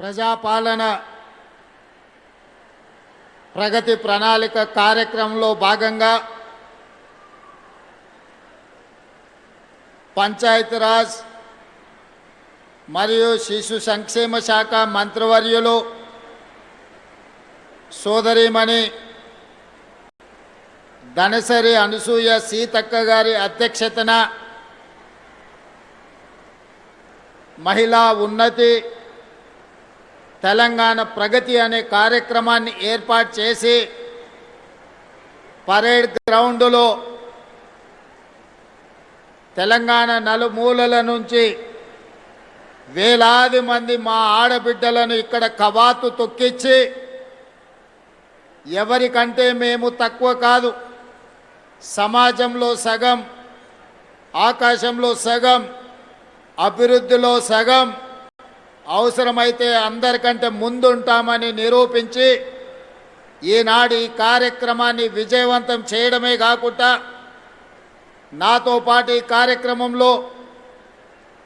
ప్రజాపాలన ప్రగతి ప్రణాళిక కార్యక్రమంలో భాగంగా పంచాయతీరాజ్ మరియు శిశు సంక్షేమ శాఖ మంత్రివర్యులు సోదరిమణి ధనసరి అనసూయ సీతక్క గారి అధ్యక్షతన మహిళా ఉన్నతి తెలంగాణ ప్రగతి అనే కార్యక్రమాన్ని ఏర్పాటు చేసి పరేడ్ గ్రౌండ్లో తెలంగాణ నలుమూలల నుంచి వేలాది మంది మా ఆడబిడ్డలను ఇక్కడ కవాతు తొక్కించి ఎవరికంటే మేము తక్కువ కాదు, సమాజంలో సగం, ఆకాశంలో సగం, అభివృద్ధిలో సగం, అవసరమైతే అందరికంటే ముందుంటామని నిరూపించి ఈనాడు ఈ కార్యక్రమాన్ని విజయవంతం చేయడమే కాకుండా నాతో పాటు ఈ కార్యక్రమంలో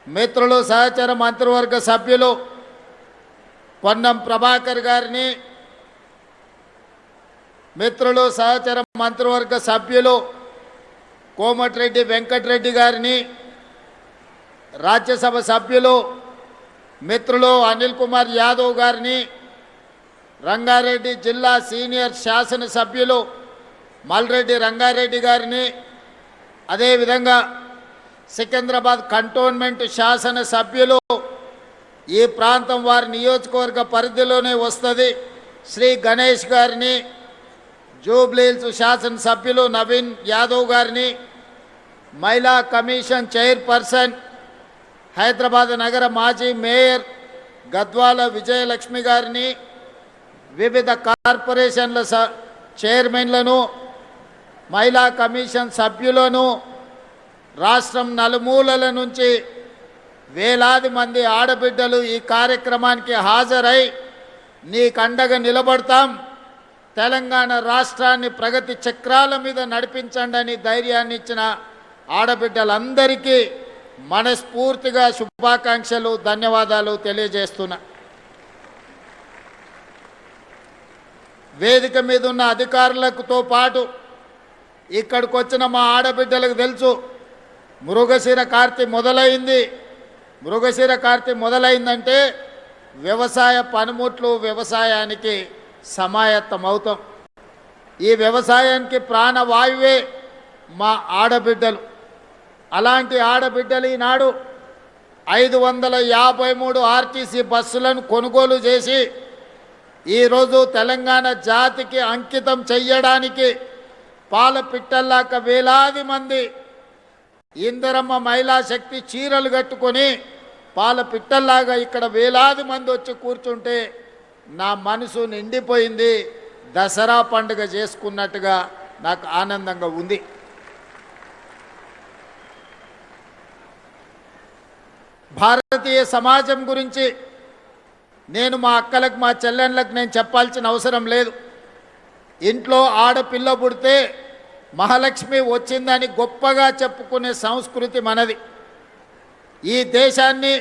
మిత్రులు సహచర మంత్రివర్గ సభ్యులు పొన్నం ప్రభాకర్ గారిని, మిత్రులు సహచర మంత్రివర్గ సభ్యులు కోమటిరెడ్డి వెంకటరెడ్డి గారిని, రాజ్యసభ సభ్యులు మిత్రులు అనిల్ కుమార్ యాదవ్ గారిని, రంగారెడ్డి జిల్లా సీనియర్ శాసనసభ్యులు మల్రెడ్డి రంగారెడ్డి గారిని, అదేవిధంగా సికింద్రాబాద్ కంటోన్మెంట్ శాసనసభ్యులు ఈ ప్రాంతం వారి నియోజకవర్గ పరిధిలోనే వస్తుంది శ్రీ గణేష్ గారిని, జూబ్లీహిల్స్ శాసనసభ్యులు నవీన్ యాదవ్ గారిని, మహిళా కమిషన్ చైర్పర్సన్ హైదరాబాద్ నగర మాజీ మేయర్ గద్వాల విజయలక్ష్మి గారిని, వివిధ కార్పొరేషన్ల చైర్మన్లను, మహిళా కమిషన్ సభ్యులను, రాష్ట్రం నలుమూలల నుంచి వేలాది మంది ఆడబిడ్డలు ఈ కార్యక్రమానికి హాజరై నీకు అండగా నిలబడతాం, తెలంగాణ రాష్ట్రాన్ని ప్రగతి చక్రాల మీద నడిపించండి అని ధైర్యాన్ని ఇచ్చిన ఆడబిడ్డలందరికీ మనస్ఫూర్తిగా శుభాకాంక్షలు, ధన్యవాదాలు తెలియజేస్తున్నా. వేదిక మీద ఉన్న అధికారులతో పాటు ఇక్కడికి వచ్చిన మా ఆడబిడ్డలకు తెలుసు మృగశిర కార్తె మొదలైంది. మృగశిర కార్తె మొదలైందంటే వ్యవసాయ పనిముట్లు వ్యవసాయానికి సమాయత్తమవుతాం. ఈ వ్యవసాయానికి ప్రాణవాయువే మా ఆడబిడ్డలు. అలాంటి ఆడబిడ్డలు ఈనాడు 553 ఆర్టీసీ బస్సులను కొనుగోలు చేసి ఈరోజు తెలంగాణ జాతికి అంకితం చెయ్యడానికి పాల పిట్టల్లాక వేలాది మంది ఇందిరమ్మ మహిళా శక్తి చీరలు కట్టుకొని పాల పిట్టల్లాగా ఇక్కడ వేలాది మంది వచ్చి కూర్చుంటే నా మనసు నిండిపోయింది. దసరా పండుగ చేసుకున్నట్టుగా నాకు ఆనందంగా ఉంది. భారతీయ సమాజం గురించి నేను మా అక్కలకు మా చెల్లెళ్ళకు నేను చెప్పాల్సిన అవసరం లేదు. ఇంట్లో ఆడపిల్ల పుడితే మహాలక్ష్మి వచ్చిందని గొప్పగా చెప్పుకునే సంస్కృతి మనది. ఈ దేశాన్ని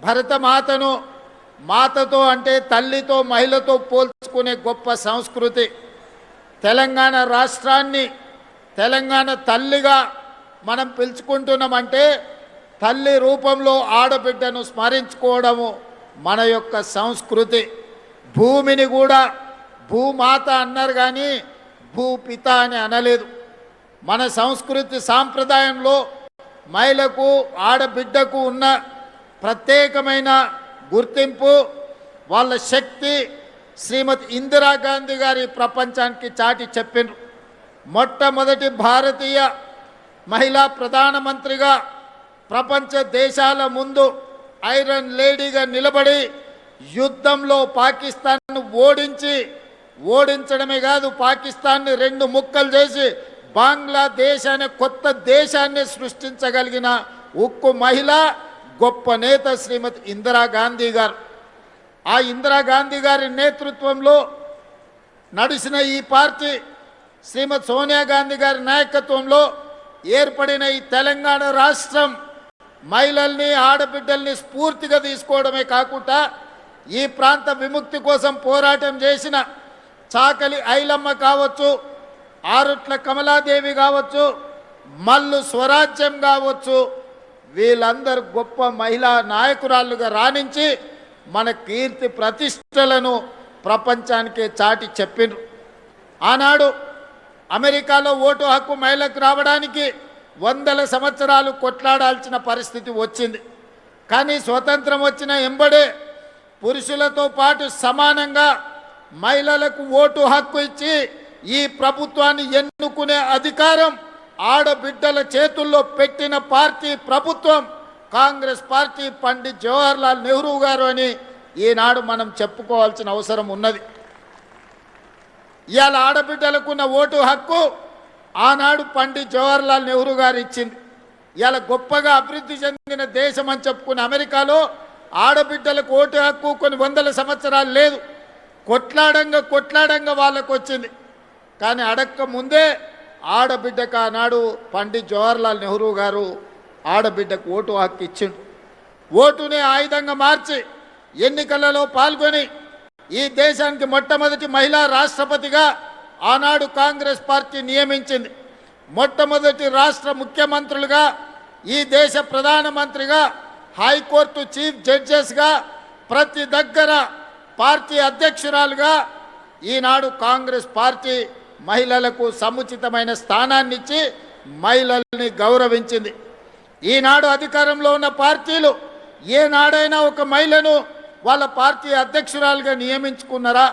భరతమాతను మాతతో అంటే తల్లితో మహిళతో పోల్చుకునే గొప్ప సంస్కృతి. తెలంగాణ రాష్ట్రాన్ని తెలంగాణ తల్లిగా మనం పిలుచుకుంటున్నామంటే తల్లి రూపంలో ఆడబిడ్డను స్మరించుకోవడము మన యొక్క సంస్కృతి. భూమిని కూడా భూమాత అన్నారు కానీ భూపిత అని అనలేదు. మన సంస్కృతి సాంప్రదాయంలో మహిళకు ఆడబిడ్డకు ఉన్న ప్రత్యేకమైన గుర్తింపు, వాళ్ళ శక్తి శ్రీమతి ఇందిరాగాంధీ గారి ప్రపంచానికి చాటి చెప్పిండ్రు. మొట్టమొదటి భారతీయ మహిళా ప్రధానమంత్రిగా ప్రపంచ దేశాల ముందు ఐరన్ లేడీగా నిలబడి యుద్ధంలో పాకిస్తాన్ను ఓడించడమే కాదు పాకిస్తాన్ని 2 ముక్కలు చేసి బంగ్లాదేశ్ అనే కొత్త దేశాన్ని సృష్టించగలిగిన ఉక్కు మహిళ, గొప్ప నేత శ్రీమతి ఇందిరాగాంధీ గారు. ఆ ఇందిరాగాంధీ గారి నేతృత్వంలో నడిచిన ఈ పార్టీ శ్రీమతి సోనియా గాంధీ గారి నాయకత్వంలో ఏర్పడిన ఈ తెలంగాణ రాష్ట్రం మహిళల్ని ఆడబిడ్డల్ని స్ఫూర్తిగా తీసుకోవడమే కాకుండా ఈ ప్రాంత విముక్తి కోసం పోరాటం చేసిన చాకలి ఐలమ్మ కావచ్చు, ఆరుట్ల కమలాదేవి కావచ్చు, మల్లు స్వరాజ్యం కావచ్చు, వీళ్ళందరూ గొప్ప మహిళా నాయకురాళ్ళుగా రాణించి మన కీర్తి ప్రతిష్టలను ప్రపంచానికే చాటి చెప్పిండ్రు. ఆనాడు అమెరికాలో ఓటు హక్కు మహిళకు రావడానికి వందల సంవత్సరాలు కొట్లాడాల్సిన పరిస్థితి వచ్చింది. కానీ స్వతంత్రం వచ్చిన ఎంబడే పురుషులతో పాటు సమానంగా మహిళలకు ఓటు హక్కు ఇచ్చి ఈ ప్రభుత్వాన్ని ఎన్నుకునే అధికారం ఆడబిడ్డల చేతుల్లో పెట్టిన పార్టీ ప్రభుత్వం కాంగ్రెస్ పార్టీ. పండిత్ జవహర్లాల్ నెహ్రూ గారు అని ఈనాడు మనం చెప్పుకోవాల్సిన అవసరం ఉన్నది. ఇవాళ ఆడబిడ్డలకున్న ఓటు హక్కు ఆనాడు పండిత్ జవహర్లాల్ నెహ్రూ గారు ఇచ్చింది. ఇవాళ గొప్పగా అభివృద్ధి చెందిన దేశం అని చెప్పుకున్న అమెరికాలో ఆడబిడ్డలకు ఓటు హక్కు కొన్ని వందల సంవత్సరాలు లేదు. కొట్లాడంగా వాళ్ళకు వచ్చింది. కానీ అడక్క ముందే ఆడబిడ్డకు ఆనాడు పండిత్ జవహర్లాల్ నెహ్రూ గారు ఆడబిడ్డకు ఓటు హక్కు ఇచ్చిండు. ఓటునే ఆయుధంగా మార్చి ఎన్నికలలో పాల్గొని ఈ దేశానికి మొట్టమొదటి మహిళా రాష్ట్రపతిగా ఆనాడు కాంగ్రెస్ పార్టీ నియమించింది. మొట్టమొదటి రాష్ట్ర ముఖ్యమంత్రులుగా, ఈ దేశ ప్రధానమంత్రిగా, హైకోర్టు చీఫ్ జడ్జెస్గా, ప్రతి దగ్గర పార్టీ అధ్యక్షురాలుగా ఈనాడు కాంగ్రెస్ పార్టీ మహిళలకు సముచితమైన స్థానాన్ని ఇచ్చి మహిళల్ని గౌరవించింది. ఈనాడు అధికారంలో ఉన్న పార్టీలు ఏనాడైనా ఒక మహిళను వాళ్ళ పార్టీ అధ్యక్షురాలుగా నియమించుకున్నారా?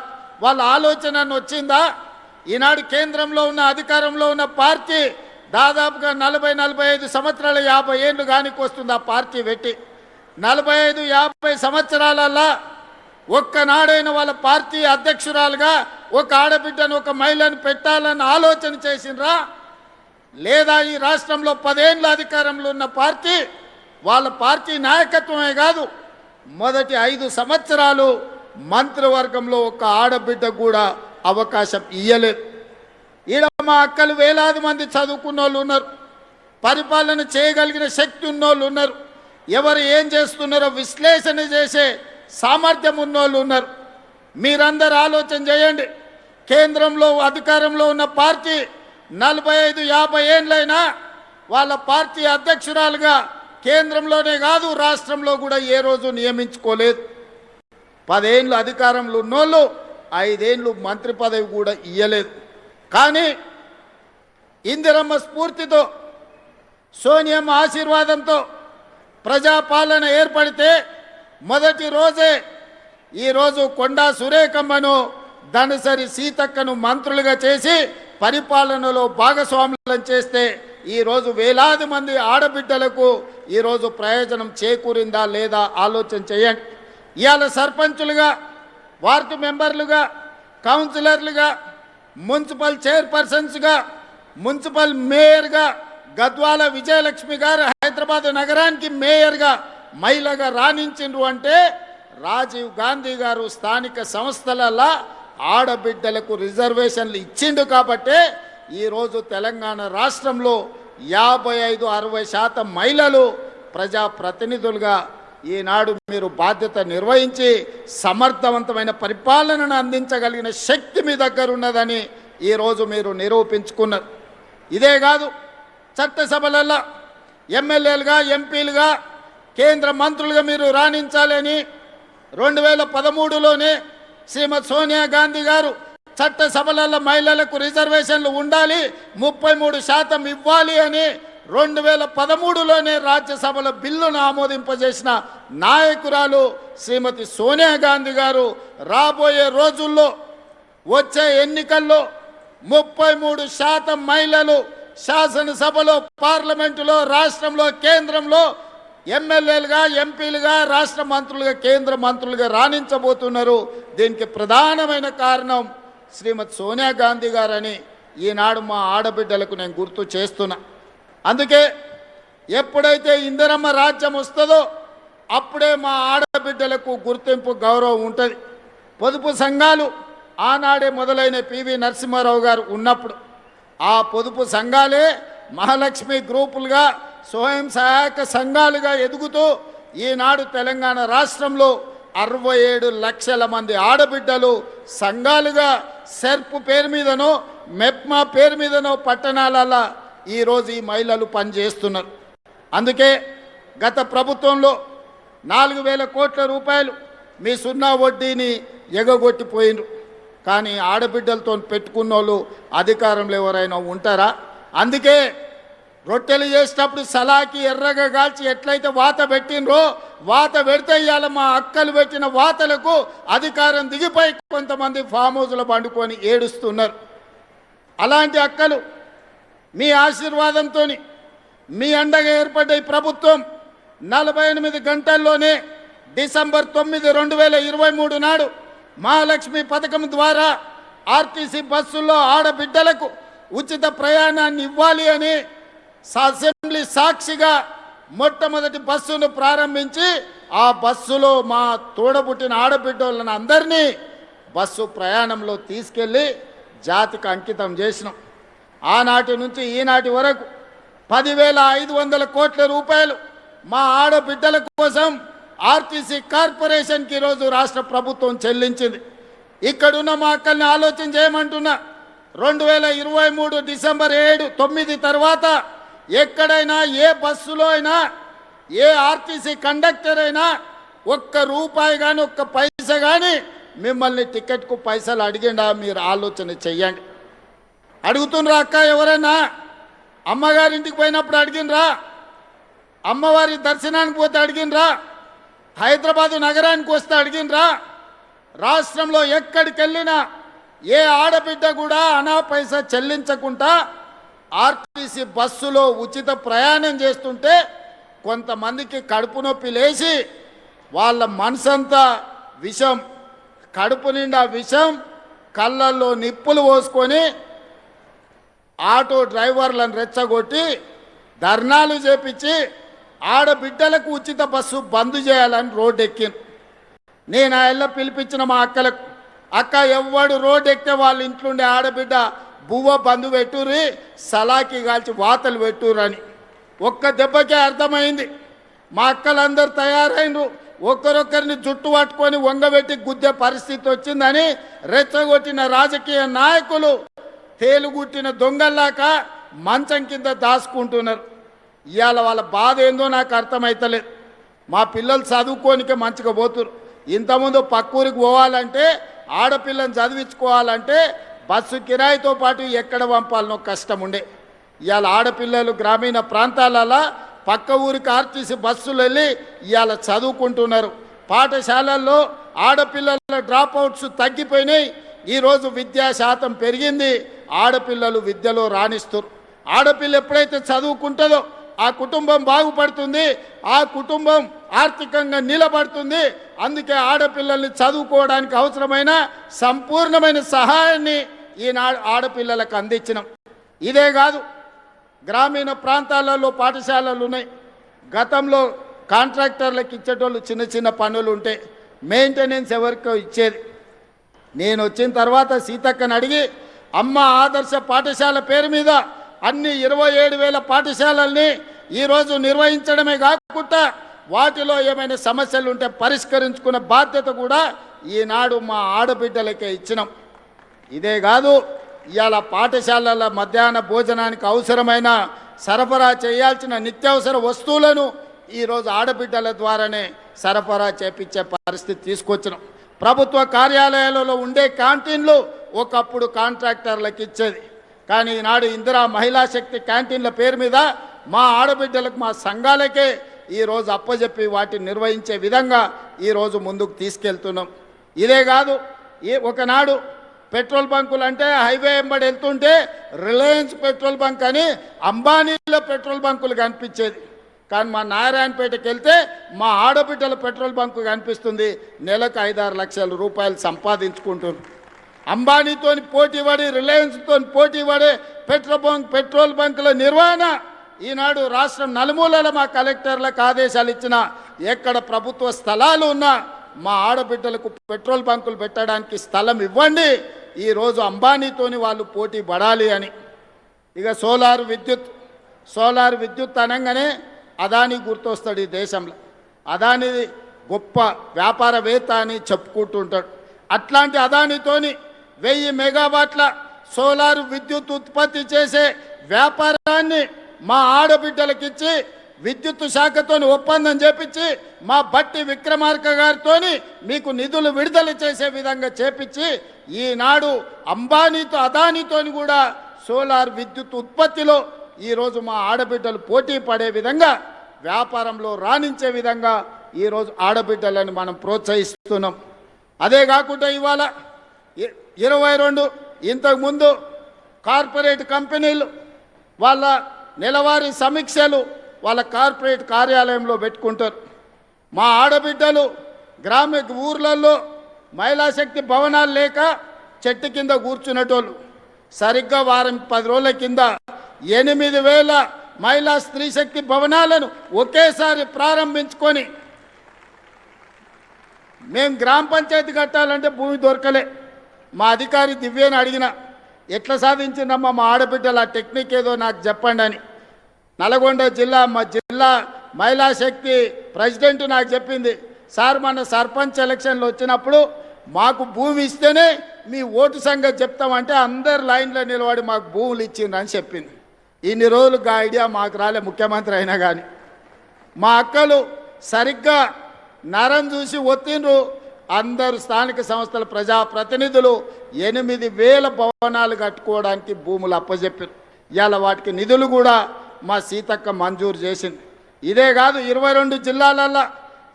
వాళ్ళ ఆలోచన వచ్చిందా? ఈనాడు కేంద్రంలో ఉన్న అధికారంలో ఉన్న పార్టీ దాదాపుగా 40-45 సంవత్సరాల 50 ఏళ్ళు కానికి వస్తుంది. ఆ పార్టీ పెట్టి 45-50 సంవత్సరాలల్లా ఒక్కనాడైన వాళ్ళ పార్టీ అధ్యక్షురాలుగా ఒక ఆడబిడ్డను, ఒక మహిళను పెట్టాలని ఆలోచన చేసినరా? లేదా ఈ రాష్ట్రంలో 10 ఏళ్ళ అధికారంలో ఉన్న పార్టీ వాళ్ళ పార్టీ నాయకత్వమే కాదు, మొదటి 5 సంవత్సరాలు మంత్రివర్గంలో ఒక ఆడబిడ్డ కూడా అవకాశం ఇయ్యలేదు. ఈడ మా అక్కలు వేలాది మంది చదువుకున్న వాళ్ళు ఉన్నారు, పరిపాలన చేయగలిగిన శక్తి ఉన్నోళ్ళు ఉన్నారు, ఎవరు ఏం చేస్తున్నారో విశ్లేషణ చేసే సామర్థ్యం ఉన్నోళ్ళు ఉన్నారు. మీరందరూ ఆలోచన చేయండి. కేంద్రంలో అధికారంలో ఉన్న పార్టీ 45-50 ఏళ్ళైనా వాళ్ళ పార్టీ అధ్యక్షురాలుగా కేంద్రంలోనే కాదు రాష్ట్రంలో కూడా ఏ రోజు నియమించుకోలేదు. 10 ఏళ్ళు అధికారంలో ఉన్నోళ్ళు 5 ఏళ్ళు మంత్రి పదవి కూడా ఇయ్యలేదు. కానీ ఇందిరమ్మ స్ఫూర్తితో, సోనియమ్మ ఆశీర్వాదంతో ప్రజాపాలన ఏర్పడితే మొదటి రోజే ఈరోజు కొండా సురేఖమ్మను, ధనసరి సీతక్కను మంత్రులుగా చేసి పరిపాలనలో భాగస్వాములను చేస్తే ఈరోజు వేలాది మంది ఆడబిడ్డలకు ఈరోజు ప్రయోజనం చేకూరిందా లేదా ఆలోచన చేయండి. ఇవాళ సర్పంచులుగా, వార్డు మెంబర్లుగా, కౌన్సిలర్లుగా, మున్సిపల్ చైర్పర్సన్స్గా, మున్సిపల్ మేయర్గా గద్వాల విజయలక్ష్మి గారు హైదరాబాద్ నగరానికి మేయర్గా మహిళగా రాణించిండ్రు అంటే రాజీవ్ గాంధీ గారు స్థానిక సంస్థలలో ఆడబిడ్డలకు రిజర్వేషన్లు ఇచ్చిండు కాబట్టే ఈరోజు తెలంగాణ రాష్ట్రంలో 55-60% మహిళలు ప్రజాప్రతినిధులుగా ఈనాడు మీరు బాధ్యత నిర్వహించి సమర్థవంతమైన పరిపాలనను అందించగలిగిన శక్తి మీ దగ్గర ఉన్నదని ఈరోజు మీరు నిరూపించుకున్నారు. ఇదే కాదు, చట్టసభలలో ఎమ్మెల్యేలుగా, ఎంపీలుగా, కేంద్ర మంత్రులుగా మీరు రాణించాలని 2013లోనే శ్రీమతి సోనియా గాంధీ గారు చట్టసభలలో మహిళలకు రిజర్వేషన్లు ఉండాలి, 33% ఇవ్వాలి అని 2013లోనే రాజ్యసభలో బిల్లును ఆమోదింపజేసిన నాయకురాలు శ్రీమతి సోనియా గాంధీ గారు రాబోయే రోజుల్లో వచ్చే ఎన్నికల్లో 33% మహిళలు శాసనసభలో, పార్లమెంటులో, రాష్ట్రంలో, కేంద్రంలో ఎమ్మెల్యేలుగా, ఎంపీలుగా, రాష్ట్ర మంత్రులుగా, కేంద్ర మంత్రులుగా రాణించబోతున్నారు. దీనికి ప్రధానమైన కారణం శ్రీమతి సోనియా గాంధీ గారని ఈనాడు మా ఆడబిడ్డలకు నేను గుర్తు చేస్తున్నా. అందుకే ఎప్పుడైతే ఇందిరమ్మ రాజ్యం వస్తుందో అప్పుడే మా ఆడబిడ్డలకు గుర్తింపు, గౌరవం ఉంటుంది. పొదుపు సంఘాలు ఆనాడే మొదలైన పివి నరసింహారావు గారు ఉన్నప్పుడు ఆ పొదుపు సంఘాలే మహాలక్ష్మి గ్రూపులుగా, స్వయం సహాయక సంఘాలుగా ఎదుగుతూ ఈనాడు తెలంగాణ రాష్ట్రంలో 67 లక్షల మంది ఆడబిడ్డలు సంఘాలుగా సెర్ప్ పేరు మీదనో మెప్మా పేరు మీదనో పట్టణాలలో ఈరోజు ఈ మహిళలు పనిచేస్తున్నారు. అందుకే గత ప్రభుత్వంలో 4,000 కోట్ల రూపాయలు మీ సున్నా వడ్డీని ఎగగొట్టిపోయినరు. కానీ ఆడబిడ్డలతో పెట్టుకున్న వాళ్ళు అధికారంలో ఎవరైనా ఉంటారా? అందుకే రొట్టెలు చేసేటప్పుడు సలాకి ఎర్రగా కాల్చి ఎట్లయితే వాత పెట్టినరో వాత పెడితే ఇవాళ మా అక్కలు పెట్టిన వాతలకు అధికారం దిగిపోయి కొంతమంది ఫామ్ హౌస్లో పండుకొని ఏడుస్తున్నారు. అలాంటి అక్కలు మీ ఆశీర్వాదంతో మీ అండగా ఏర్పడ్డ ఈ ప్రభుత్వం 48 గంటల్లోనే డిసెంబర్ 9, 2023 నాడు మహాలక్ష్మి పథకం ద్వారా ఆర్టీసీ బస్సుల్లో ఆడబిడ్డలకు ఉచిత ప్రయాణాన్ని ఇవ్వాలి అని అసెంబ్లీ సాక్షిగా మొట్టమొదటి బస్సును ప్రారంభించి ఆ బస్సులో మా తోడబుట్టిన ఆడబిడ్డలను అందరినీ బస్సు ప్రయాణంలో తీసుకెళ్ళి జాతికి అంకితం చేసినాం. ఆనాటి నుంచి ఈనాటి వరకు 10,500 కోట్ల రూపాయలు మా ఆడబిడ్డల కోసం ఆర్టీసీ కార్పొరేషన్కి ఈరోజు రాష్ట్ర ప్రభుత్వం చెల్లించింది. ఇక్కడున్న మా అక్కల్ని ఆలోచన చేయమంటున్నా. 2023 డిసెంబర్ 7, 9 తర్వాత ఎక్కడైనా ఏ బస్సులో అయినా ఏ ఆర్టీసీ కండక్టర్ అయినా ఒక్క రూపాయి కానీ ఒక్క పైసా కానీ మిమ్మల్ని టికెట్కు పైసలు అడిగిండా? మీరు ఆలోచన చెయ్యండి. అడుగుతుండ్రా అక్క? ఎవరైనా అమ్మగారింటికి పోయినప్పుడు అడిగినరా? అమ్మవారి దర్శనానికి పోతే అడిగినరా? హైదరాబాదు నగరానికి వస్తే అడిగినరా? రాష్ట్రంలో ఎక్కడికి వెళ్ళినా ఏ ఆడబిడ్డ కూడా అనా పైసా చెల్లించకుండా ఆర్టీసీ బస్సులో ఉచిత ప్రయాణం చేస్తుంటే కొంతమందికి కడుపు నొప్పి లేచి వాళ్ళ మనసంతా విషం, కడుపు నిండా విషం, కళ్ళల్లో నిప్పులు పోసుకొని ఆటో డ్రైవర్లను రెచ్చగొట్టి ధర్నాలు చేపించి ఆడబిడ్డలకు ఉచిత బస్సు బంద్ చేయాలని రోడ్డు ఎక్కింది. నేను ఆ ఇళ్ళ పిలిపించిన మా అక్కలకు, అక్క ఎవ్వడు రోడ్డు ఎక్కితే వాళ్ళ ఇంట్లోండే ఆడబిడ్డ బువ్వ బంధు పెట్టుర్రి, సలాకి కాల్చి వాతలు పెట్టుర్రని. ఒక్క దెబ్బకే అర్థమైంది. మా అక్కలందరూ తయారైనరు. ఒక్కరొక్కరిని జుట్టు పట్టుకొని వంగబెట్టి గుద్దే పరిస్థితి వచ్చిందని రెచ్చగొట్టిన రాజకీయ నాయకులు తేలుగుట్టిన దొంగల్లాక మంచం కింద దాచుకుంటున్నారు. ఇవాళ వాళ్ళ బాధ ఏందో నాకు అర్థమవుతలేదు. మా పిల్లలు చదువుకోనికే మంచిగా పోతురు. ఇంతకుముందు పక్కూరికి పోవాలంటే ఆడపిల్లని చదివించుకోవాలంటే బస్సు కిరాయితో పాటు ఎక్కడ పంపాలనో కష్టం ఉండే. ఇవాళ ఆడపిల్లలు గ్రామీణ ప్రాంతాలలో పక్క ఊరికి ఆర్టీసీ బస్సులు వెళ్ళి ఇవాళ చదువుకుంటున్నారు. పాఠశాలల్లో ఆడపిల్లల డ్రాప్ అవుట్స్ తగ్గిపోయినాయి. ఈరోజు విద్యా శాతం పెరిగింది. ఆడపిల్లలు విద్యలో రాణిస్తారు. ఆడపిల్ల ఎప్పుడైతే చదువుకుంటుందో ఆ కుటుంబం బాగుపడుతుంది, ఆ కుటుంబం ఆర్థికంగా నిలబడుతుంది. అందుకే ఆడపిల్లల్ని చదువుకోవడానికి అవసరమైన సంపూర్ణమైన సహాయాన్ని ఈనాడు ఆడపిల్లలకు అందించినాం. ఇదే కాదు, గ్రామీణ ప్రాంతాలలో పాఠశాలలు ఉన్నాయి. గతంలో కాంట్రాక్టర్లకు ఇచ్చేటోళ్ళు చిన్న చిన్న పనులు ఉంటే మెయింటెనెన్స్ ఎవరికో ఇచ్చేది. నేను వచ్చిన తర్వాత సీతక్కని అడిగి అమ్మ ఆదర్శ పాఠశాల పేరు మీద అన్ని 27,000 పాఠశాలల్ని ఈరోజు నిర్వహించడమే కాకుండా వాటిలో ఏమైనా సమస్యలు ఉంటే పరిష్కరించుకునే బాధ్యత కూడా ఈనాడు మా ఆడబిడ్డలకే ఇచ్చినాం. ఇదే కాదు, ఇవాళ పాఠశాలల మధ్యాహ్న భోజనానికి అవసరమైన సరఫరా చేయాల్సిన నిత్యావసర వస్తువులను ఈరోజు ఆడబిడ్డల ద్వారానే సరఫరా చేపించే పరిస్థితి తీసుకొచ్చినాం. ప్రభుత్వ కార్యాలయాలలో ఉండే క్యాంటీన్లు ఒకప్పుడు కాంట్రాక్టర్లకు ఇచ్చేది. కానీ ఈనాడు ఇందిరా మహిళా శక్తి క్యాంటీన్ల పేరు మీద మా ఆడబిడ్డలకు మా సంఘాలకే ఈరోజు అప్పజెప్పి వాటిని నిర్వహించే విధంగా ఈరోజు ముందుకు తీసుకెళ్తున్నాం. ఇదే కాదు, ఒకనాడు పెట్రోల్ బంకులు అంటే హైవే వెంబడి వెళ్తుంటే రిలయన్స్ పెట్రోల్ బంక్ అని అంబానీలో పెట్రోల్ బంకులు కనిపించేది. కానీ మా నారాయణపేటకి వెళ్తే మా ఆడబిడ్డల పెట్రోల్ బంకు కనిపిస్తుంది. నెలకు 5-6 లక్షల రూపాయలు సంపాదించుకుంటున్నారు. అంబానీతో పోటీ పడి రిలయన్స్తో పోటీ పడే పెట్రోల్ బంకుల నిర్వహణ ఈనాడు రాష్ట్రం నలుమూలల మా కలెక్టర్లకు ఆదేశాలు ఇచ్చిన ఎక్కడ ప్రభుత్వ స్థలాలు ఉన్నా మా ఆడబిడ్డలకు పెట్రోల్ బంకులు పెట్టడానికి స్థలం ఇవ్వండి. ఈరోజు అంబానీతోని వాళ్ళు పోటీ పడాలి అని. ఇక సోలార్ విద్యుత్ అనగానే అదానీ గుర్తొస్తాడు ఈ దేశంలో. అదానీ గొప్ప వ్యాపారవేత్త అని చెప్పుకుంటుంటాడు. అట్లాంటి అదానితోని 1000 మెగావాట్ల సోలార్ విద్యుత్ ఉత్పత్తి చేసే వ్యాపారాన్ని మా ఆడబిడ్డలకిచ్చి విద్యుత్ శాఖతో ఒప్పందం చేపించి మా బట్టి విక్రమార్క గారితో మీకు నిధులు విడుదల చేసే విధంగా చేపించి ఈనాడు అంబానీతో అదానితోని కూడా సోలార్ విద్యుత్ ఉత్పత్తిలో ఈరోజు మా ఆడబిడ్డలు పోటీ పడే విధంగా వ్యాపారంలో రాణించే విధంగా ఈరోజు ఆడబిడ్డలను మనం ప్రోత్సహిస్తున్నాం. అదే కాకుండా ఇవాళ 22 ఇంతకుముందు కార్పొరేట్ కంపెనీలు వాళ్ళ నెలవారీ సమీక్షలు వాళ్ళ కార్పొరేట్ కార్యాలయంలో పెట్టుకుంటారు. మా ఆడబిడ్డలు ఊర్లలో మహిళా శక్తి భవనాలు లేక చెట్టు కింద కూర్చునేటోళ్ళు సరిగ్గా వారం 10 రోజుల కింద 8000 మహిళా స్త్రీ శక్తి భవనాలను ఒకేసారి ప్రారంభించుకొని మేము గ్రామ పంచాయతీ కట్టాలంటే భూమి దొరకలే. మా అధికారి దివ్యని అడిగిన ఎట్లా సాధించిందమ్మా మా ఆడబిడ్డలు ఆ టెక్నిక్ ఏదో నాకు చెప్పండి అని. నల్గొండ జిల్లా మా జిల్లా మహిళా శక్తి ప్రెసిడెంట్ నాకు చెప్పింది, సార్ మన సర్పంచ్ ఎలక్షన్లు వచ్చినప్పుడు మాకు భూమి ఇస్తేనే మీ ఓటు సంగతి చెప్తామంటే అందరు లైన్లో నిలబడి మాకు భూములు ఇచ్చిండ్రని చెప్పింది. ఇన్ని రోజులు ఆ ఐడియా మాకు రాలే, ముఖ్యమంత్రి అయినా కానీ. మా అక్కలు సరిగ్గా నరం చూసి ఒత్తిండ్రు. అందరు స్థానిక సంస్థల ప్రజాప్రతినిధులు 8000 భవనాలు కట్టుకోవడానికి భూములు అప్పచెప్పారు. ఇవాళ వాటికి నిధులు కూడా మా సీతక్క మంజూరు చేసింది. ఇదే కాదు 22 జిల్లాలల్లో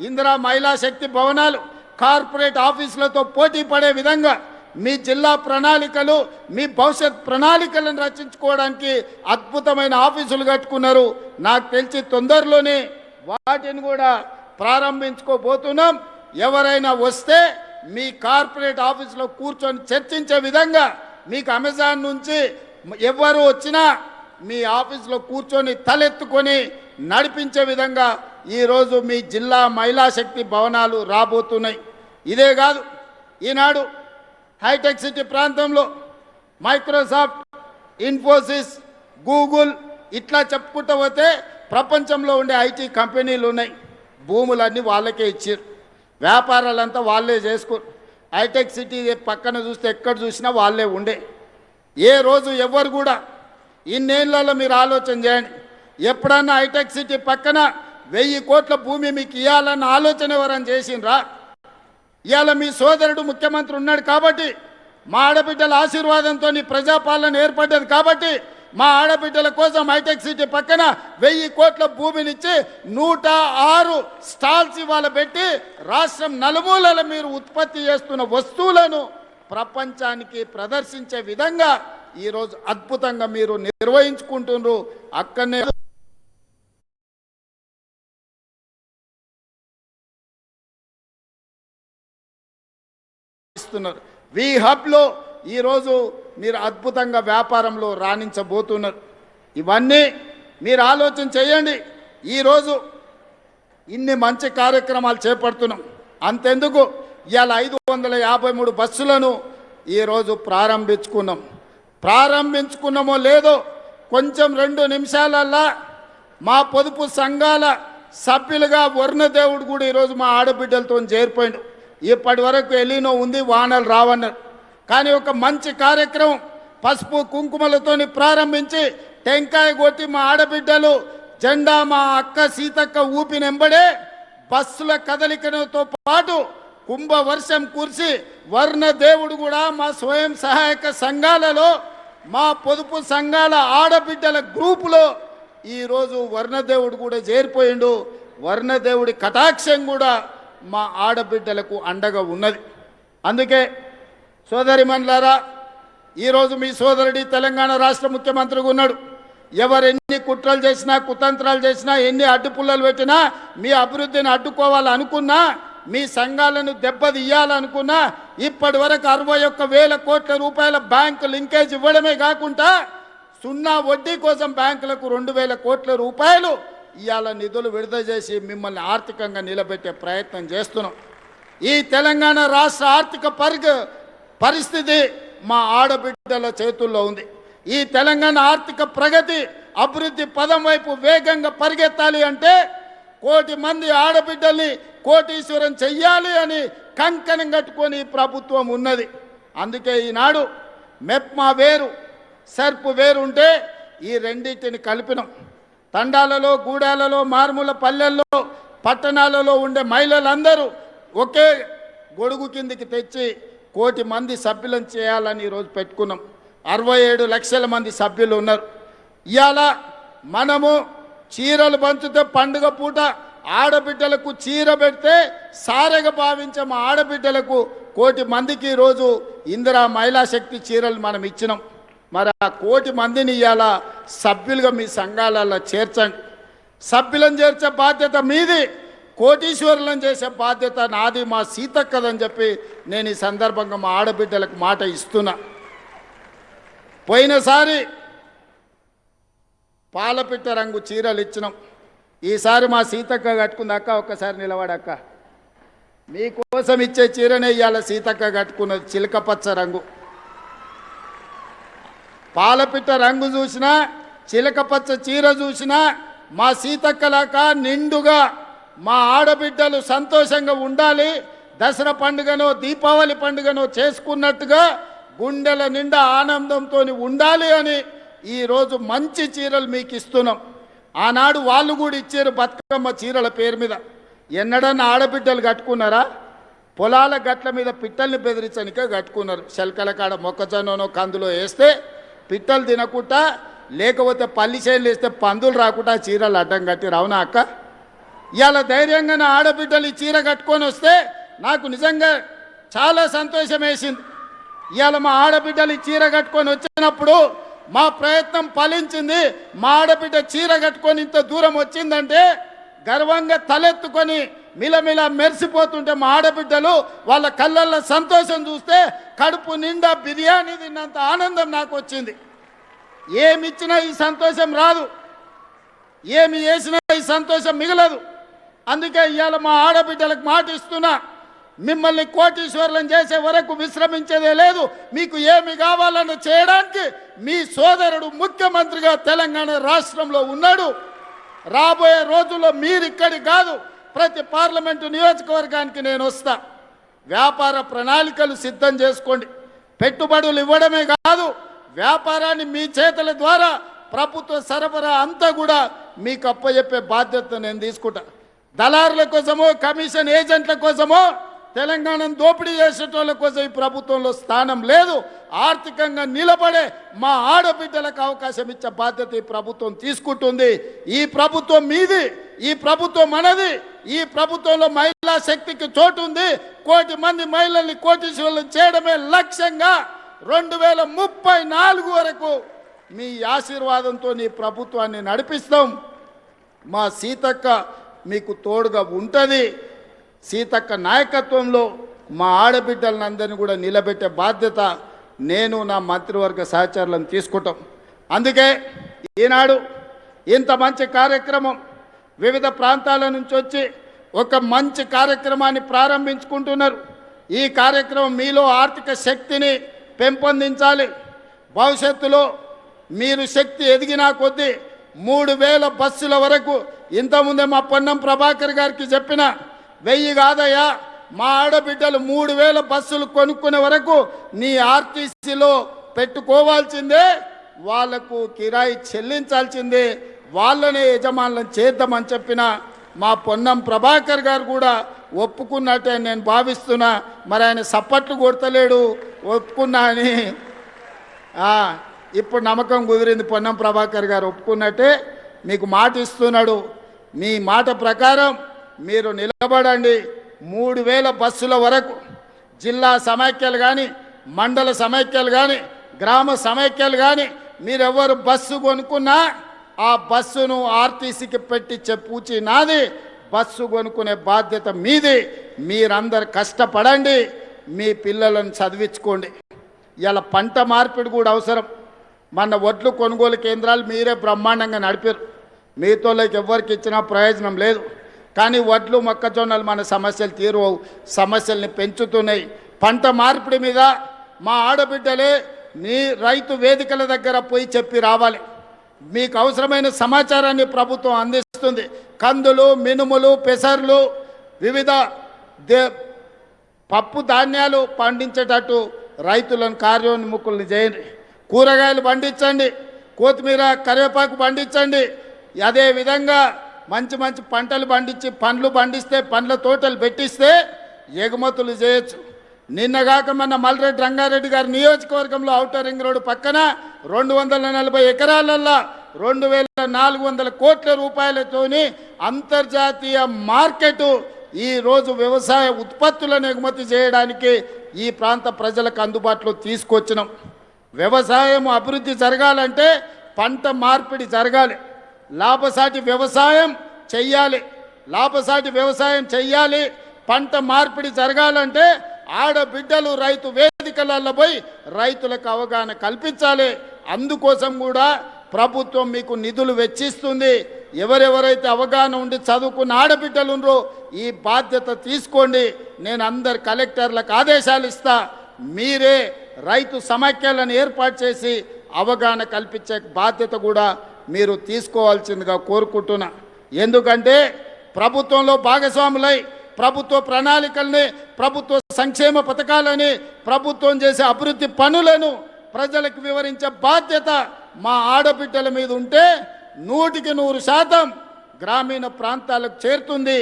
ఇందిరా మహిళా శక్తి భవనాలు కార్పొరేట్ ఆఫీసులతో పోటీ పడే విధంగా మీ జిల్లా ప్రణాళికలు మీ భవిష్యత్ ప్రణాళికలను రచించుకోవడానికి అద్భుతమైన ఆఫీసులు కట్టుకున్నారు. నాకు తెలిసి తొందరలోనే వాటిని కూడా ప్రారంభించుకోబోతున్నాం. ఎవరైనా వస్తే మీ కార్పొరేట్ ఆఫీసులో కూర్చొని చర్చించే విధంగా మీకు అమెజాన్ నుంచి ఎవరు వచ్చినా మీ ఆఫీసులో కూర్చొని తలెత్తుకొని నడిపించే విధంగా ఈరోజు మీ జిల్లా మహిళా శక్తి భవనాలు రాబోతున్నాయి. ఇదే కాదు ఈనాడు హైటెక్ సిటీ ప్రాంతంలో మైక్రోసాఫ్ట్, ఇన్ఫోసిస్, గూగుల్ ఇట్లా చెప్పుకుంటూ పోతే ప్రపంచంలో ఉండే ఐటీ కంపెనీలు ఉన్నాయి. భూములన్నీ వాళ్ళకే ఇచ్చారు, వ్యాపారాలంతా వాళ్ళే చేసుకోరు. హైటెక్ సిటీ పక్కన చూస్తే ఎక్కడ చూసినా వాళ్ళే ఉండే. ఏ రోజు ఎవరు కూడా ఇన్నేళ్లలో మీరు ఆలోచన చేయండి, ఎప్పుడన్నా హైటెక్ సిటీ పక్కన 1000 కోట్ల భూమి మీకు ఇవ్వాలన్న ఆలోచన ఎవరని చేసిండ్రా? ఇవాళ మీ సోదరుడు ముఖ్యమంత్రి ఉన్నాడు కాబట్టి, మా ఆడబిడ్డల ఆశీర్వాదంతో ప్రజాపాలన ఏర్పడ్డది కాబట్టి మా ఆడబిడ్డల కోసం హైటెక్ సిటీ పక్కన 1000 కోట్ల భూమినిచ్చి 106 స్టాల్స్ ఇవాళ పెట్టి రాష్ట్రం నలుమూలల మీరు ఉత్పత్తి చేస్తున్న వస్తువులను ప్రపంచానికి ప్రదర్శించే విధంగా ఈరోజు అద్భుతంగా మీరు నిర్వహించుకుంటున్నారు. అక్కడనే వి హబ్లో ఈరోజు మీరు అద్భుతంగా వ్యాపారంలో రాణించబోతున్నారు. ఇవన్నీ మీరు ఆలోచన చేయండి. ఈరోజు ఇన్ని మంచి కార్యక్రమాలు చేపడుతున్నాం. అంతెందుకు ఇవాళ 553 బస్సులను ఈరోజు ప్రారంభించుకున్నామో లేదో కొంచెం 2 నిమిషాలల్లా మా పొదుపు సంఘాల సభ్యులుగా వర్ణదేవుడు కూడా ఈరోజు మా ఆడబిడ్డలతో చేరిపోయిండు. ఇప్పటి వరకు ఎలినో ఉంది, వానలు రావన్నారు. కానీ ఒక మంచి కార్యక్రమం పసుపు కుంకుమలతోని ప్రారంభించి టెంకాయ కొట్టి మా ఆడబిడ్డలు జెండా మా అక్క సీతక్క ఊపినెంబడే బస్సుల కదలికతో పాటు కుంభవర్షం కురిసి వర్ణదేవుడు కూడా మా స్వయం సహాయక సంఘాలలో మా పొదుపు సంఘాల ఆడబిడ్డల గ్రూపులో ఈరోజు వర్ణదేవుడు కూడా చేరిపోయిండు. వర్ణదేవుడి కటాక్షం కూడా మా ఆడబిడ్డలకు అండగా ఉన్నది. అందుకే సోదరిమణులారా, ఈరోజు మీ సోదరుడి తెలంగాణ రాష్ట్ర ముఖ్యమంత్రిగా ఉన్నాడు. ఎవరెన్ని కుట్రలు చేసినా కుతంత్రాలు చేసినా ఎన్ని అడ్డుపుల్లలు పెట్టినా మీ అభివృద్ధిని అడ్డుకోవాలనుకున్నా మీ సంఘాలను దెబ్బతీయాలనుకున్నా ఇప్పటి వరకు 61,000 కోట్ల రూపాయల బ్యాంకు లింకేజ్ ఇవ్వడమే కాకుండా 0 వడ్డీ కోసం బ్యాంకులకు 2,000 కోట్ల రూపాయలు ఇవాళ నిధులు విడుదల చేసి మిమ్మల్ని ఆర్థికంగా నిలబెట్టే ప్రయత్నం చేస్తున్నాం. ఈ తెలంగాణ రాష్ట్ర ఆర్థిక పరిస్థితి మా ఆడబిడ్డల చేతుల్లో ఉంది. ఈ తెలంగాణ ఆర్థిక ప్రగతి అభివృద్ధి పదం వైపు వేగంగా పరిగెత్తాలి అంటే 1,000,000 మంది ఆడబిడ్డల్ని కోటీశ్వరం చెయ్యాలి అని కంకణం కట్టుకొని ప్రభుత్వం ఉన్నది. అందుకే ఈనాడు మెప్మా వేరు సర్పు వేరు ఉంటే ఈ రెండింటిని కలిపినాం. తండాలలో, గూడాలలో, మారుమూల పల్లెల్లో, పట్టణాలలో ఉండే మహిళలందరూ ఒకే గొడుగు కిందికి తెచ్చి 1 కోటి మంది సభ్యులను చేయాలని ఈరోజు పెట్టుకున్నాం. 67 లక్షల మంది సభ్యులు ఉన్నారు. ఇవాళ మనము చీరలు పంచుతే పండుగ పూట ఆడబిడ్డలకు చీర పెడితే సారెగా భావించే మా ఆడబిడ్డలకు 1 కోటి మందికి ఈరోజు ఇందిరా మహిళా శక్తి చీరలు మనం ఇచ్చినాం. మరి ఆ 1 కోటి మందిని ఇవాళ సభ్యులుగా మీ సంఘాలలో చేర్చండి. సభ్యులను చేర్చే బాధ్యత మీది, కోటీశ్వరులను చేసే బాధ్యత నాది, మా సీతక్కదని చెప్పి నేను ఈ సందర్భంగా మా ఆడబిడ్డలకు మాట ఇస్తున్నా. పోయినసారి పాలపిట్ట రంగు చీరలు ఇచ్చినాం. ఈసారి మా సీతక్క కట్టుకుందాక ఒక్కసారి నిలబడక్క. మీకోసం ఇచ్చే చీరనే ఇవాళ సీతక్క కట్టుకున్నది, చిలకపచ్చ రంగు. పాలపిట్ట రంగు చూసినా, చిలకపచ్చ చీర చూసినా మా సీతక్కలాక నిండుగా మా ఆడబిడ్డలు సంతోషంగా ఉండాలి, దసరా పండుగనో దీపావళి పండుగనో చేసుకున్నట్టుగా గుండెల నిండా ఆనందంతో ఉండాలి అని ఈరోజు మంచి చీరలు మీకు ఇస్తున్నాం. ఆనాడు వాళ్ళు కూడా ఇచ్చారు బతుకమ్మ చీరల పేరు మీద. ఎన్నడన్నా ఆడబిడ్డలు కట్టుకున్నారా? పొలాల గట్ల మీద పిట్టల్ని బెదిరించనికే కట్టుకున్నారు. శల్కల కాడ మొక్కజొన్ననో కందులో వేస్తే పిట్టలు తినకుండా, లేకపోతే పల్లి చేనులు వేస్తే పందులు రాకుండా చీరలు అడ్డం కట్టి రావునా అక్క? ఇవాళ ధైర్యంగా నా ఆడబిడ్డలు ఈ చీర కట్టుకొని వస్తే నాకు నిజంగా చాలా సంతోషం వేసింది. ఇవాళ మా ఆడబిడ్డలు ఈ చీర కట్టుకొని వచ్చినప్పుడు మా ప్రయత్నం ఫలించింది. మా ఆడబిడ్డ చీర కట్టుకొని ఇంత దూరం వచ్చిందంటే గర్వంగా తలెత్తుకొని మిలమిల మెరిసిపోతుంటే మా ఆడబిడ్డలు వాళ్ళ కళ్ళల్లో సంతోషం చూస్తే కడుపు నిండా బిర్యానీ తిన్నంత ఆనందం నాకు వచ్చింది. ఏమిచ్చినా ఈ సంతోషం రాదు, ఏమి చేసినా ఈ సంతోషం మిగలదు. అందుకే ఇవాళ మా ఆడబిడ్డలకు మాట ఇస్తున్నా, మిమ్మల్ని కోటీశ్వరులను చేసే వరకు విశ్రమించేదే లేదు. మీకు ఏమి కావాలని చేయడానికి మీ సోదరుడు ముఖ్యమంత్రిగా తెలంగాణ రాష్ట్రంలో ఉన్నాడు. రాబోయే రోజుల్లో మీరు ఇక్కడి కాదు, ప్రతి పార్లమెంటు నియోజకవర్గానికి నేను వస్తా. వ్యాపార ప్రణాళికలు సిద్ధం చేసుకోండి. పెట్టుబడులు ఇవ్వడమే కాదు, వ్యాపారాన్ని మీ చేతుల ద్వారా ప్రభుత్వ సరఫరా అంతా కూడా మీకు అప్పచెప్పే బాధ్యత నేను తీసుకుంటా. దళారుల కోసమో, కమిషన్ ఏజెంట్ల కోసమో, తెలంగాణను దోపిడీ చేసేటోళ్ళ కోసం ఈ ప్రభుత్వంలో స్థానం లేదు. ఆర్థికంగా నిలబడే మా ఆడబిడ్డలకు అవకాశం ఇచ్చే బాధ్యత ఈ ప్రభుత్వం తీసుకుంటుంది. ఈ ప్రభుత్వం మీది, ఈ ప్రభుత్వం మనది. ఈ ప్రభుత్వంలో మహిళా శక్తికి చోటు ఉంది. 1 కోటి మంది మహిళల్ని కోటీశ్వరులను చేయడమే లక్ష్యంగా 2034 వరకు మీ ఆశీర్వాదంతో ఈ ప్రభుత్వాన్ని నడిపిస్తాం. మా సీతక్క మీకు తోడుగా ఉంటుంది. సీతక్క నాయకత్వంలో మా ఆడబిడ్డలందరినీ కూడా నిలబెట్టే బాధ్యత నేను నా మంత్రివర్గ సహచరులను తీసుకుంటాం. అందుకే ఈనాడు ఇంత మంచి కార్యక్రమం వివిధ ప్రాంతాల నుంచి వచ్చి ఒక మంచి కార్యక్రమాన్ని ప్రారంభించుకుంటున్నారు. ఈ కార్యక్రమం మీలో ఆర్థిక శక్తిని పెంపొందించాలి. భవిష్యత్తులో మీరు శక్తి ఎదిగినా కొద్దీ 3000 బస్సుల వరకు, ఇంతకుముందే మా పొన్నం ప్రభాకర్ గారికి చెప్పిన 1000 కాదయ్యా, మా ఆడబిడ్డలు 3000 బస్సులు కొనుక్కునే వరకు నీ ఆర్టీసీలో పెట్టుకోవాల్సిందే, వాళ్లకు కిరాయి చెల్లించాల్సిందే, వాళ్ళనే యజమానులను చేద్దామని చెప్పిన మా పొన్నం ప్రభాకర్ గారు కూడా ఒప్పుకున్నట్టే నేను భావిస్తున్నా. మరి ఆయన సప్పట్లు కొడతలేడు, ఒప్పుకున్నా అని ఇప్పుడు నమ్మకం కుదిరింది. పొన్నం ప్రభాకర్ గారు ఒప్పుకున్నట్టే మీకు మాట ఇస్తున్నాడు. మీ మాట ప్రకారం మీరు నిలబడండి. 3000 బస్సుల వరకు జిల్లా సమైక్యలు కానీ, మండల సమైక్యలు కానీ, గ్రామ సమైక్యలు కానీ మీరెవరు బస్సు కొనుక్కున్నా ఆ బస్సును ఆర్టీసీకి పెట్టించే పూచి నాది. బస్సు కొనుక్కునే బాధ్యత మీది. మీరందరు కష్టపడండి, మీ పిల్లలను చదివించుకోండి. ఇలా పంట మార్పిడి కూడా అవసరం. మన వడ్లు కొనుగోలు కేంద్రాలు మీరే బ్రహ్మాండంగా నడిపారు. మీతోళ్ళకి ఎవరికి ఇచ్చినా ప్రయోజనం లేదు. కానీ వడ్లు, మొక్కజొన్నలు మన సమస్యలు తీరువవు, సమస్యల్ని పెంచుతున్నాయి. పంట మార్పిడి మీద మా ఆడబిడ్డలే నీ రైతు వేదికల దగ్గర పోయి చెప్పి రావాలి. మీకు అవసరమైన సమాచారాన్ని ప్రభుత్వం అందిస్తుంది. కందులు, మినుములు, పెసర్లు, వివిధ దే పప్పు ధాన్యాలు పండించేటట్టు రైతులను కార్యోన్ముఖుల్ని చేయండి. కూరగాయలు పండించండి, కొత్తిమీర కరివేపాకు పండించండి. అదేవిధంగా మంచి మంచి పంటలు పండించి పండ్లు పండిస్తే పండ్ల తోటలు పెట్టిస్తే ఎగుమతులు చేయొచ్చు. నిన్నగాక మన మల్రెడ్డి రంగారెడ్డి గారి నియోజకవర్గంలో ఔటర్ రింగ్ రోడ్డు పక్కన 240 ఎకరాలల్లో 2400 కోట్ల రూపాయలతోని అంతర్జాతీయ మార్కెట్ ఈరోజు వ్యవసాయ ఉత్పత్తులను ఎగుమతి చేయడానికి ఈ ప్రాంత ప్రజలకు అందుబాటులో తీసుకొచ్చినాం. వ్యవసాయం అభివృద్ధి జరగాలంటే పంట మార్పిడి జరగాలి, లాభసాటి వ్యవసాయం చెయ్యాలి. లాభసాటి వ్యవసాయం చెయ్యాలి, పంట మార్పిడి జరగాలంటే ఆడబిడ్డలు రైతు వేదికలలో పోయి రైతులకు అవగాహన కల్పించాలి. అందుకోసం కూడా ప్రభుత్వం మీకు నిధులు వెచ్చిస్తుంది. ఎవరెవరైతే అవగాహన ఉండి చదువుకున్న ఆడబిడ్డలు ఉన్నారో ఈ బాధ్యత తీసుకోండి. నేను అందరు కలెక్టర్లకు ఆదేశాలు ఇస్తా, మీరే రైతు సమాఖ్యలను ఏర్పాటు చేసి అవగాహన కల్పించే బాధ్యత కూడా మీరు తీసుకోవాల్సిందిగా కోరుకుంటున్నా. ఎందుకంటే ప్రభుత్వంలో భాగస్వాములై ప్రభుత్వ ప్రణాళికల్ని, ప్రభుత్వ సంక్షేమ పథకాలని, ప్రభుత్వం చేసే అభివృద్ధి పనులను ప్రజలకు వివరించే బాధ్యత మా ఆడబిడ్డల మీద ఉంటే 100% గ్రామీణ ప్రాంతాలకు చేరుతుంది,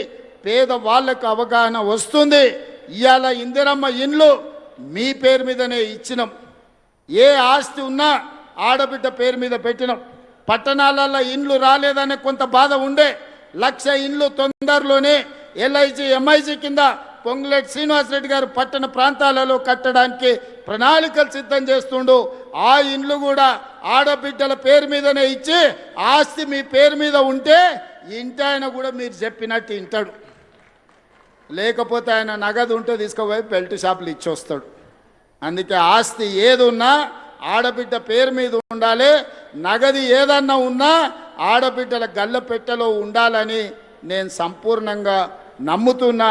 పేదవాళ్లకు అవగాహన వస్తుంది. ఇవాళ ఇందిరమ్మ ఇండ్లు మీ పేరు మీదనే ఇచ్చినాం. ఏ ఆస్తి ఉన్నా ఆడబిడ్డ పేరు మీద పెట్టినాం. పట్టణాలలో ఇండ్లు రాలేదనే కొంత బాధ ఉండే. 1,00,000 ఇండ్లు తొందరలోనే ఎల్ఐజీ ఎంఐజీ కింద పొంగులేటి శ్రీనివాసరెడ్డి గారు పట్టణ ప్రాంతాలలో కట్టడానికి ప్రణాళికలు సిద్ధం చేస్తుండు. ఆ ఇండ్లు కూడా ఆడబిడ్డల పేరు మీదనే ఇచ్చి ఆస్తి మీ పేరు మీద ఉంటే ఇంటి ఆయన కూడా మీరు చెప్పినట్టు వింటాడు. లేకపోతే ఆయన నగదు ఉంటే తీసుకుపోయి బెల్ట్ షాపులు ఇచ్చి వస్తాడు. అందుకే ఆస్తి ఏది ఉన్నా ఆడబిడ్డ పేరు మీద ఉండాలి. నగది ఏదన్నా ఉన్నా ఆడబిడ్డల గల్ల పెట్టెలో ఉండాలని నేను సంపూర్ణంగా నమ్ముతున్నా.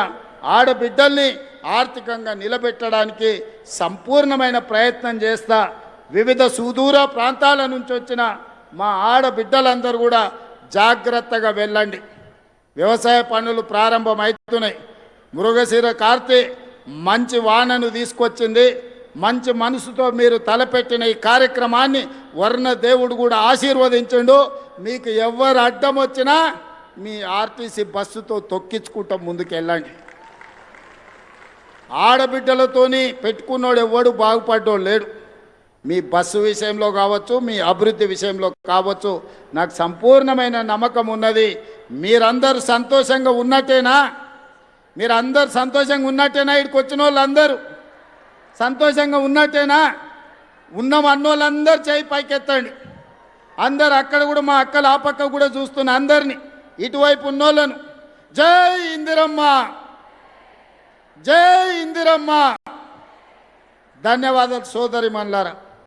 ఆడబిడ్డల్ని ఆర్థికంగా నిలబెట్టడానికి సంపూర్ణమైన ప్రయత్నం చేస్తా. వివిధ సుదూర ప్రాంతాల నుంచి వచ్చిన మా ఆడబిడ్డలందరూ కూడా జాగ్రత్తగా వెళ్ళండి. వ్యవసాయ పనులు ప్రారంభమవుతున్నాయి. మృగశిర కార్తె మంచి వానను తీసుకొచ్చింది. మంచి మనసుతో మీరు తలపెట్టిన ఈ కార్యక్రమాన్ని వర్ణ దేవుడు కూడా ఆశీర్వదించండు. మీకు ఎవరు అడ్డం వచ్చినా మీ ఆర్టీసీ బస్సుతో తొక్కించుకుంటూ ముందుకెళ్ళండి. ఆడబిడ్డలతోని పెట్టుకున్నోడు ఎవడు బాగుపడ్డోడు లేడు. మీ బస్సు విషయంలో కావచ్చు, మీ అభివృద్ధి విషయంలో కావచ్చు, నాకు సంపూర్ణమైన నమ్మకం ఉన్నది. మీరందరూ సంతోషంగా ఉన్నట్టేనా? మీరందరూ సంతోషంగా ఉన్నట్టేనా? ఇక్కడికి వచ్చిన వాళ్ళందరూ సంతోషంగా ఉన్నట్టేనా? ఉన్నాం అన్నోళ్ళందరూ చేయి పైకెత్తండి. అందరు అక్కడ కూడా మా అక్కలు ఆ పక్క కూడా చూస్తున్న అందరినీ, ఇటువైపు ఉన్నోళ్ళను జై ఇందిరమ్మ, జై ఇందిరమ్మ. ధన్యవాదాలు సోదరి మన్లారా.